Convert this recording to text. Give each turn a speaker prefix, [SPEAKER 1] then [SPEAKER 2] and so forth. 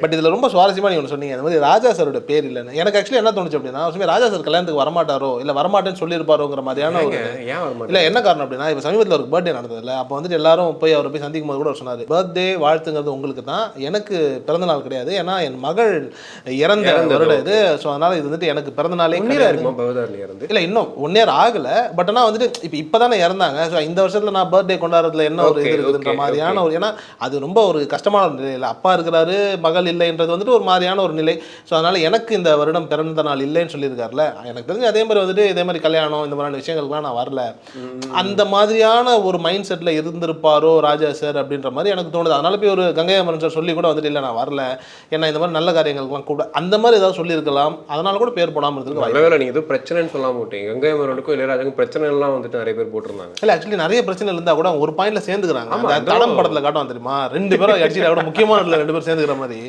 [SPEAKER 1] But இதில் ரொம்ப சுவாரஸ்யமாக நீங்கள் ஒன்று சொன்னீங்க, அந்த மாதிரி ராஜா சாரோட பேர் இல்லைன்னு. எனக்கு ஆக்சுவலி என்ன தோணுச்சு அப்படின்னா, ராஜா சார் கல்யாணத்துக்கு வரமாட்டாரோ இல்லை வரமாட்டேன்னு சொல்லியிருப்பாரோங்கிற மாதிரியான ஒரு இல்லை. என்ன காரணம் அப்படின்னா, இப்போ சமீபத்தில் ஒரு பர்த்டே நடந்ததில்ல, அப்போ வந்துட்டு எல்லாரும் போய் அவரை போய் சந்திக்கும் போது கூட அவர் சொன்னார், பர்த்டே வாழ்த்துங்கிறது உங்களுக்கு தான், எனக்கு பிறந்த நாள் கிடையாது, ஏன்னா என் மகள் இறந்த வருடம் இது, ஸோ அதனால் இது வந்துட்டு எனக்கு பிறந்த நாளே கிடையாது. இல்லை இன்னும் 1 year ஆகலை, பட் ஆனால் வந்துட்டு இப்போ தானே இறந்தாங்க, ஸோ இந்த வருஷத்தில் நான் பர்த்டே கொண்டாடுறதுல என்ன ஒரு இது இருக்குதுன்ற மாதிரியான ஒரு, ஏன்னா அது ரொம்ப ஒரு கஷ்டமான ஒரு நிலை இல்லை, அப்பா இருக்கிறாரு மகள் இல்லைன்றது வந்துட்டு ஒரு மாதிரியான ஒரு நிலை. ஸோ அதனால் எனக்கு இந்த வருடம் பிறந்த நாள் இல்லைன்னு சொல்லியிருக்காருல, எனக்கு தெரிஞ்சு அதே மாதிரி வந்துட்டு இதே மாதிரி கல்யாணம் இந்த மாதிரியான விஷயங்களுக்குலாம் நான் வரல, அந்த மாதிரியான ஒரு மைண்ட் செட்டில் இருந்திருப்பாரோ ராஜா சார் அப்படின்ற மாதிரி எனக்கு தோணுது. அதனால போய் ஒரு கங்கை அமரன் சார் சொல்லி கூட வந்துட்டு இல்லை நான் வரல, ஏன்னா இந்த மாதிரி நல்ல காரியங்களுக்குலாம் கூட அந்த மாதிரி ஏதாவது சொல்லியிருக்கலாம், அதனால கூட பேர் போடாமல் இருந்திருக்கு.
[SPEAKER 2] நல்லவேளை நீங்கள் எதுவும் பிரச்சனைன்னு சொல்லாமல் விட்டீங்க. கங்கை அமரனுக்கும் இளையராஜாவுக்கும் பிரச்சனை எல்லாம் வந்துட்டு நிறைய பேர் போட்டிருந்தாங்க.
[SPEAKER 1] இல்லை ஆக்சுவலி நிறைய பிரச்சனை இருந்தால் கூட ஒரு பாயிண்ட்ல சேர்ந்துக்கிறாங்க. தடம் படத்தில் காட்டுவான் தெரியுமா, 2 பேரும் ஆக்சுவலி அவரோட முக்கியமான 2 பேர் சேர்ந்துக்கிற மாதிரி.